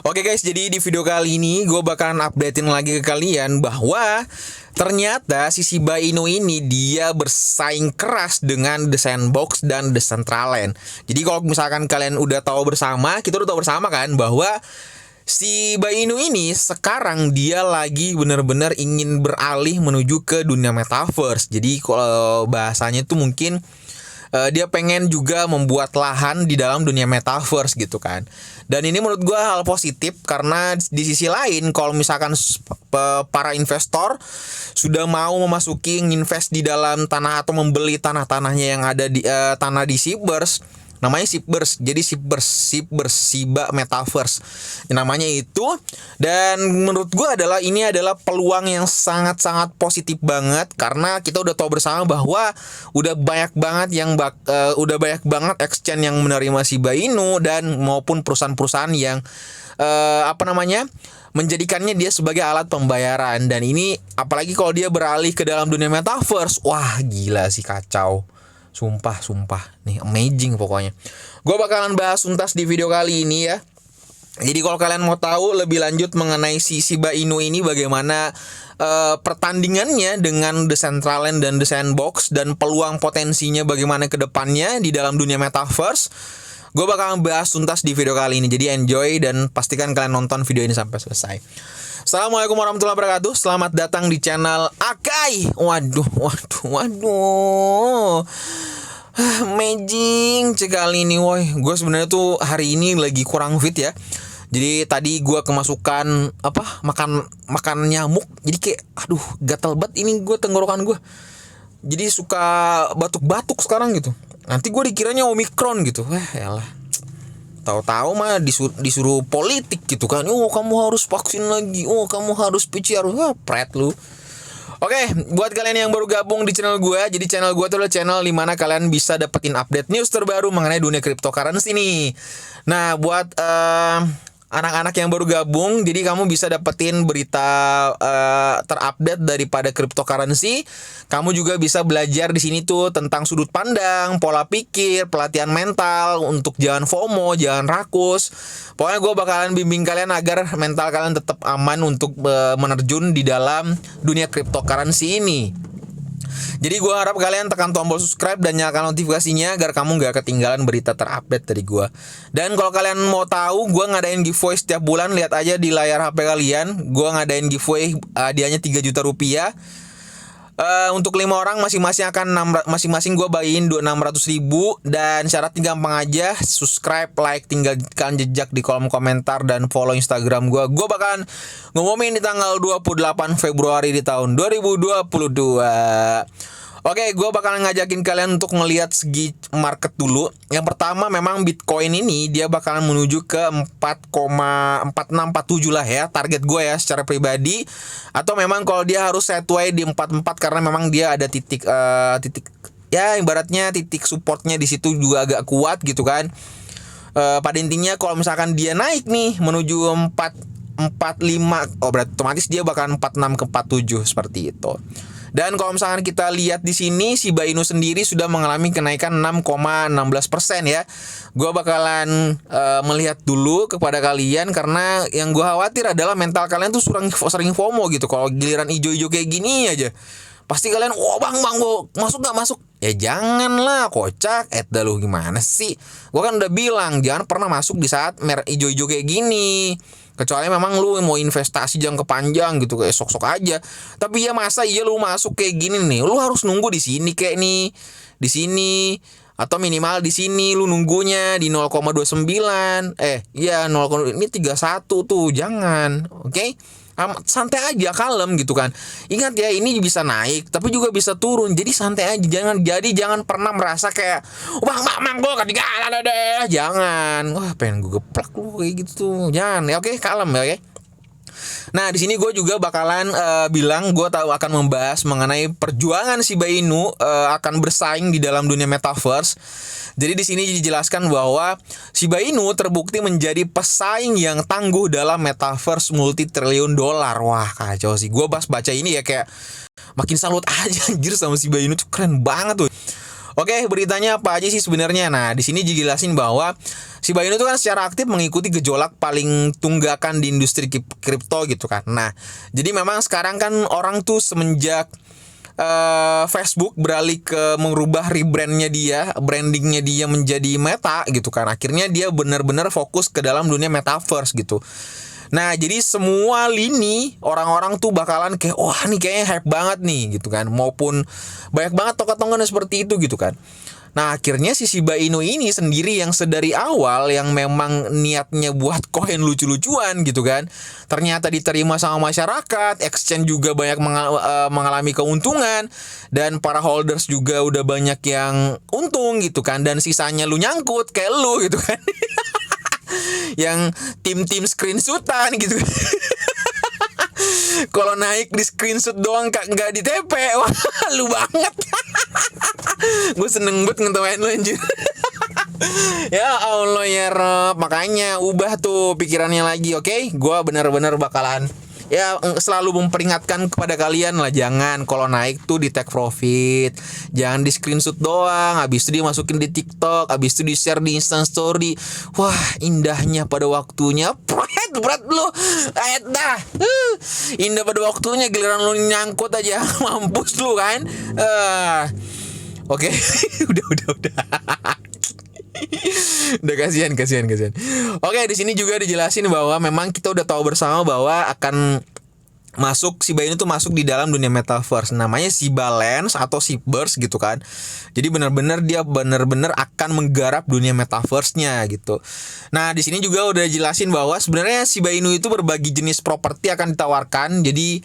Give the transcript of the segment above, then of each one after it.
Oke guys, jadi di video kali ini gue bakalan updatein lagi ke kalian bahwa ternyata si Shiba Inu ini dia bersaing keras dengan The Sandbox dan Decentraland. Jadi kalau misalkan kalian udah tahu bersama, kita udah tahu bersama kan bahwa si Shiba Inu ini sekarang dia lagi benar-benar ingin beralih menuju ke dunia metaverse. Jadi kalau bahasanya tuh mungkin dia pengen juga membuat lahan di dalam dunia metaverse gitu kan. Dan ini menurut gue hal positif karena di sisi lain kalau misalkan para investor sudah mau memasuki invest di dalam tanah atau membeli tanah-tanahnya yang ada di tanah di Shibers, namanya Shibers. Jadi Shibers Shiba Metaverse namanya itu. Dan menurut gue ini adalah peluang yang sangat-sangat positif banget karena kita udah tahu bersama bahwa udah banyak banget exchange yang menerima Shiba Inu dan maupun perusahaan-perusahaan yang menjadikannya dia sebagai alat pembayaran. Dan ini apalagi kalau dia beralih ke dalam dunia metaverse, wah gila sih, kacau. Sumpah nih, amazing pokoknya. Gue bakalan bahas tuntas di video kali ini ya. Jadi kalau kalian mau tahu lebih lanjut mengenai si Shiba Inu ini, bagaimana pertandingannya dengan Decentraland dan The Sandbox dan peluang potensinya bagaimana ke depannya di dalam dunia metaverse, gue bakalan bahas tuntas di video kali ini. Jadi enjoy dan pastikan kalian nonton video ini sampai selesai. Assalamualaikum warahmatullahi wabarakatuh. Selamat datang di channel Akai. Waduh. Amazing sekali ini, woi. Gue sebenarnya tuh hari ini lagi kurang fit ya. Jadi tadi gue kemasukan makan nyamuk. Jadi kayak gatal banget ini gue, tenggorokan gue. Jadi suka batuk-batuk sekarang gitu. Nanti gue dikiranya Omikron gitu. Yalah. Tahu-tahu mah disuruh politik gitu kan. Oh, kamu harus vaksin lagi. Oh, kamu harus PCR. Wah, pret lu. Oke, buat kalian yang baru gabung di channel gue, jadi channel gue itu adalah channel dimana kalian bisa dapetin update news terbaru mengenai dunia cryptocurrency nih. Nah, buat anak-anak yang baru gabung, jadi kamu bisa dapetin berita terupdate daripada cryptocurrency. Kamu juga bisa belajar di sini tuh tentang sudut pandang, pola pikir, pelatihan mental untuk jangan FOMO, jangan rakus. Pokoknya gue bakalan bimbing kalian agar mental kalian tetap aman untuk menerjun di dalam dunia cryptocurrency ini. Jadi gue harap kalian tekan tombol subscribe dan nyalakan notifikasinya agar kamu gak ketinggalan berita terupdate dari gue. Dan kalau kalian mau tahu, gue ngadain giveaway setiap bulan. Lihat aja di layar HP kalian. Gue ngadain giveaway, hadiahnya 3 juta rupiah. Untuk 5 orang masing-masing gue bagiin 600.000. Dan syaratnya gampang aja, subscribe, like, tinggalkan jejak di kolom komentar dan follow Instagram gue. Gue bakalan ngumumin di tanggal 28 Februari di tahun 2022. Oke, gue bakalan ngajakin kalian untuk ngelihat segi market dulu. Yang pertama memang Bitcoin ini dia bakalan menuju ke 4,4647 lah ya, target gue ya secara pribadi. Atau memang kalau dia harus setway di 44 karena memang dia ada titik ya ibaratnya titik supportnya di situ juga agak kuat gitu kan. Pada intinya kalau misalkan dia naik nih menuju 445, berarti otomatis dia bakalan 46 ke 47 seperti itu. Dan kalau misalkan kita lihat di sini, Shiba Inu sendiri sudah mengalami kenaikan 6,16% ya. Gue bakalan melihat dulu kepada kalian karena yang gue khawatir adalah mental kalian tuh sering FOMO gitu. Kalau giliran ijo-ijo kayak gini aja, pasti kalian, bang, gue masuk. Ya janganlah, kocak. Dah lu gimana sih? Gue kan udah bilang jangan pernah masuk di saat ijo-ijo kayak gini. Kecuali memang lu mau investasi jangka panjang gitu, kayak sok-sok aja. Tapi ya masa iya lu masuk kayak gini nih, lu harus nunggu di sini kayak nih, di sini atau minimal di sini lu nunggunya di 0,29. Iya 0, ini 31 tuh, jangan. Oke? Santai aja, kalem gitu kan. Ingat ya, ini bisa naik tapi juga bisa turun. Jadi santai aja, jangan pernah merasa kayak bang gue ketinggalan deh. Jangan. Wah, pengen gue geplak lu kayak gitu tuh. Jangan. Ya, oke, kalem ya, oke. Nah, di sini gue juga bakalan bilang gue akan membahas mengenai perjuangan Shiba Inu akan bersaing di dalam dunia metaverse. Jadi di sini dijelaskan bahwa Shiba Inu terbukti menjadi pesaing yang tangguh dalam metaverse multi-triliun dolar. Wah, kacau sih. Gue baca ini ya kayak makin salut aja anjir sama Shiba Inu tuh, keren banget tuh. Oke, beritanya apa aja sih sebenarnya? Nah, di sini dijelasin bahwa Shiba Inu itu kan secara aktif mengikuti gejolak paling tunggakan di industri kripto gitu kan. Nah, jadi memang sekarang kan orang tuh semenjak Facebook beralih ke merubah rebrandnya dia, brandingnya dia menjadi Meta gitu kan. Akhirnya dia benar-benar fokus ke dalam dunia metaverse gitu. Nah, jadi semua lini orang-orang tuh bakalan kayak wah nih kayaknya hype banget nih gitu kan. Maupun banyak banget tokoh-tokoh seperti itu gitu kan. Nah, akhirnya si Shiba Inu ini sendiri yang sedari awal yang memang niatnya buat koin lucu-lucuan gitu kan. Ternyata diterima sama masyarakat, exchange juga banyak mengalami keuntungan dan para holders juga udah banyak yang untung gitu kan, dan sisanya lu nyangkut kayak lu gitu kan. Yang tim-tim screenshotan gitu. Kalau naik di screenshot doang nggak di TP. Wah, lu banget. Gue seneng banget ngetawain lu anjir. Ya Allah ya Rob, makanya ubah tuh pikirannya lagi, oke? Gue benar-benar bakalan ya selalu memperingatkan kepada kalian lah, jangan kalau naik tuh di take profit, jangan di screenshot doang, habis itu dimasukin di TikTok, habis itu di share di Insta Story. Wah, indahnya pada waktunya berat lu dah indah pada waktunya, giliran lu nyangkut aja mampus lu kan. Oke. udah udah kasihan. Oke, di sini juga dijelasin bahwa memang kita udah tahu bersama bahwa akan masuk Shiba Inu tuh masuk di dalam dunia metaverse, namanya Shiba Lens atau Shibaverse gitu kan. Jadi dia benar-benar akan menggarap dunia metaverse-nya gitu. Nah, di sini juga udah jelasin bahwa sebenarnya Shiba Inu itu berbagai jenis properti akan ditawarkan. Jadi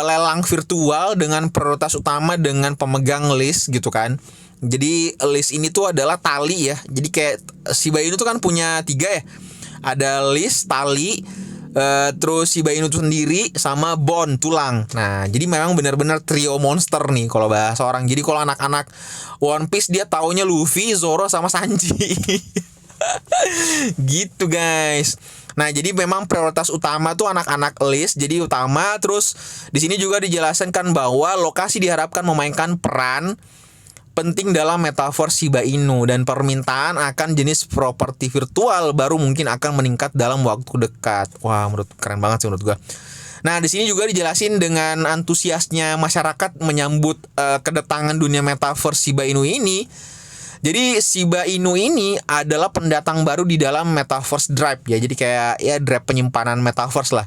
lelang virtual dengan prioritas utama dengan pemegang list gitu kan. Jadi list ini tuh adalah tali ya. Jadi kayak Shiba Inu tuh kan punya 3 ya. Ada list, tali, terus Shiba Inu tuh sendiri sama bone, tulang. Nah, jadi memang benar-benar trio monster nih kalau bahasa orang. Jadi kalau anak-anak One Piece dia taunya Luffy, Zoro sama Sanji. Gitu guys. Nah, jadi memang prioritas utama tuh anak-anak list jadi utama. Terus di sini juga dijelaskan bahwa lokasi diharapkan memainkan peran penting dalam metaverse Shiba Inu, dan permintaan akan jenis properti virtual baru mungkin akan meningkat dalam waktu dekat. Wah, keren banget sih menurut gua. Nah, di sini juga dijelasin dengan antusiasnya masyarakat menyambut kedatangan dunia metaverse Shiba Inu ini. Jadi Shiba Inu ini adalah pendatang baru di dalam metaverse drive ya. Jadi kayak ya drive penyimpanan metaverse lah.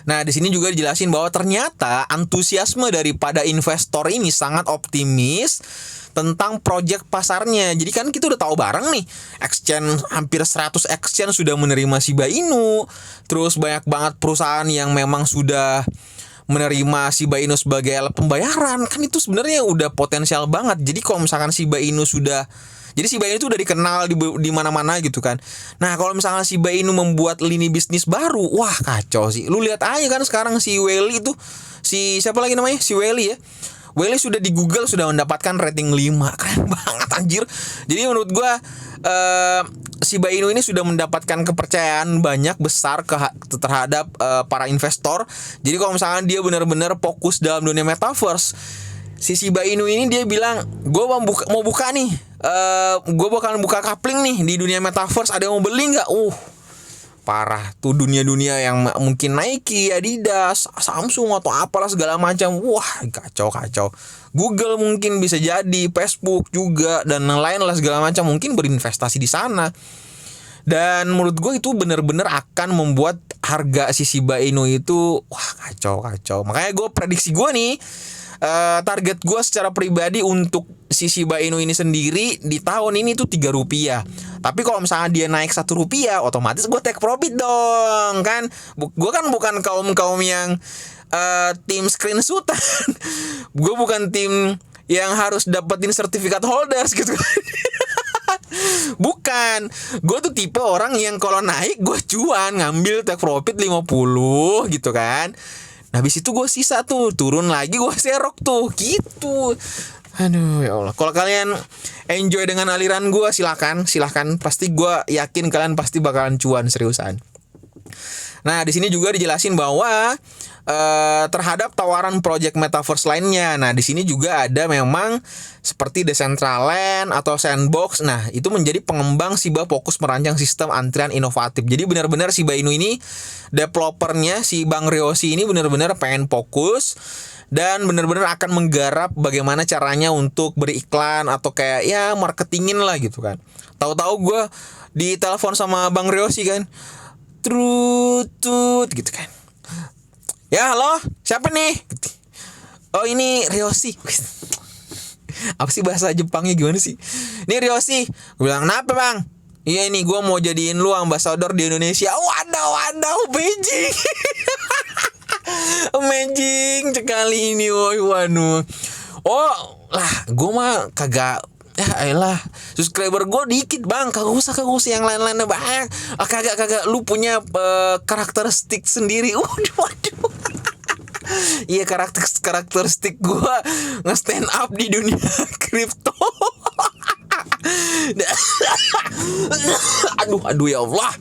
Nah, di sini juga dijelasin bahwa ternyata antusiasme daripada investor ini sangat optimis tentang proyek pasarnya. Jadi kan kita udah tahu bareng nih, exchange hampir 100 exchange sudah menerima Shiba Inu. Terus banyak banget perusahaan yang memang sudah menerima Shiba Inu sebagai alat pembayaran. Kan itu sebenarnya udah potensial banget. Jadi kalau misalkan Shiba Inu jadi Shiba Inu itu udah dikenal di mana-mana gitu kan. Nah, kalau misalnya Shiba Inu membuat lini bisnis baru, wah kacau sih. Lu lihat aja kan sekarang si Weli itu, si siapa lagi namanya? Si Weli ya. Weli sudah di Google sudah mendapatkan rating 5. Keren banget anjir. Jadi menurut gua Shiba Inu ini sudah mendapatkan kepercayaan banyak besar terhadap para investor. Jadi kalau misalnya dia benar-benar fokus dalam dunia metaverse, si Shiba Inu ini dia bilang, gue mau buka nih, gue bakalan buka coupling nih di dunia metaverse, ada yang mau beli nggak? Parah tuh dunia-dunia yang mungkin Nike, Adidas, Samsung atau apalah segala macam. Wah, kacau. Google mungkin bisa jadi, Facebook juga dan lain lah segala macam mungkin berinvestasi di sana. Dan menurut gue itu benar-benar akan membuat harga si Shiba Inu itu wah kacau. Makanya gue prediksi gue nih, target gue secara pribadi untuk si Shiba Inu ini sendiri di tahun ini tuh 3 rupiah. Tapi kalau misalnya dia naik 1 rupiah, otomatis gue take profit dong kan. Gue kan bukan kaum yang tim screenshotan. Gue bukan tim yang harus dapetin sertifikat holders gitu kan. Bukan, gue tuh tipe orang yang kalau naik gue cuan, ngambil take profit 50 gitu kan. Nah, habis itu gue sisa tuh, turun lagi gue serok tuh, gitu. Aduh ya Allah. Kalau kalian enjoy dengan aliran gue, silahkan. Pasti gue yakin kalian pasti bakalan cuan seriusan. Nah, di sini juga dijelasin bahwa terhadap tawaran project metaverse lainnya. Nah, di sini juga ada memang seperti Decentraland atau Sandbox. Nah, itu menjadi pengembang Shiba fokus merancang sistem antrian inovatif. Jadi benar-benar Shiba Inu ini developernya si Bang Ryoshi ini benar-benar pengen fokus dan benar-benar akan menggarap bagaimana caranya untuk beriklan atau kayak ya marketingin lah gitu kan. Tahu-tahu gue ditelepon sama Bang Ryoshi kan, trut gitu kan. Ya halo, siapa nih? Oh ini Ryoshi. Apa sih bahasa Jepangnya gimana sih? Ini Ryoshi. Gue bilang, kenapa bang? Iya ini gue mau jadiin lu ambasador di Indonesia. Wadaw, Beijing. Amazing sekali ini, woy, waduh. Oh lah, gue mah kagak. Ya elah, subscriber gue dikit bang, kagak usah yang lain-lainnya banyak. Kagak, lu punya karakteristik sendiri. Waduh. Iya karakteristik gue nge-stand up di dunia kripto. Aduh ya Allah.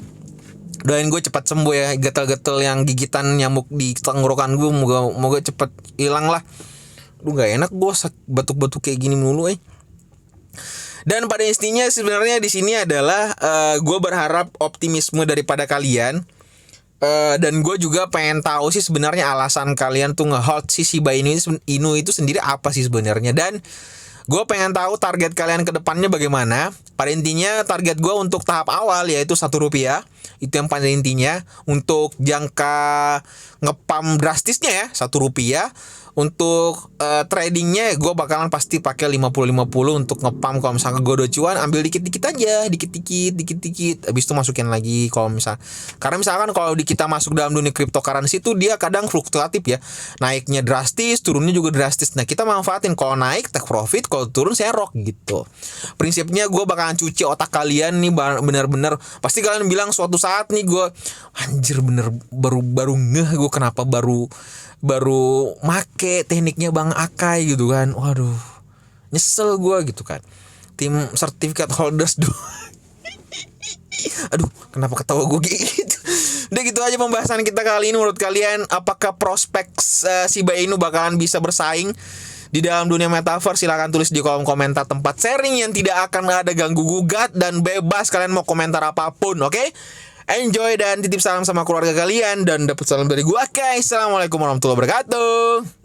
Doain gue cepat sembuh ya, gatal-gatal yang gigitan nyamuk di tenggorokan gue moga cepat hilang lah. Aduh gak enak gue batuk-batuk kayak gini mulu. Dan pada intinya sebenarnya di sini adalah gue berharap optimisme daripada kalian. Dan gue juga pengen tahu sih sebenarnya alasan kalian tuh nge-hold si Shiba Inu itu sendiri apa sih sebenarnya. Dan gue pengen tahu target kalian ke depannya bagaimana. Pada intinya target gue untuk tahap awal yaitu Rp1. Itu yang pada intinya. Untuk jangka ngepam drastisnya ya Rp1. Untuk tradingnya gue bakalan pasti pakai 50-50 untuk ngepam. Kalau misalnya gue udah cuan, ambil dikit-dikit aja, dikit-dikit. Habis itu masukin lagi kalau karena misalkan kalau kita masuk dalam dunia cryptocurrency itu dia kadang fluktuatif ya. Naiknya drastis, turunnya juga drastis. Nah kita manfaatin, kalau naik take profit, kalau turun serok gitu. Prinsipnya gue bakalan cuci otak kalian nih bener-bener. Pasti kalian bilang suatu saat nih gue anjir bener baru ngeh gue kenapa baru make tekniknya Bang Akai gitu kan. Waduh, nyesel gue gitu kan. Tim certificate holders Aduh, kenapa ketawa gue gitu. Udah gitu aja pembahasan kita kali ini. Menurut kalian apakah prospek Shiba Inu bakalan bisa bersaing di dalam dunia metaverse? Silahkan tulis di kolom komentar tempat sharing yang tidak akan ada ganggu gugat dan bebas kalian mau komentar apapun, oke? Enjoy dan titip salam sama keluarga kalian dan dapat salam dari gua. Oke, assalamualaikum warahmatullahi wabarakatuh.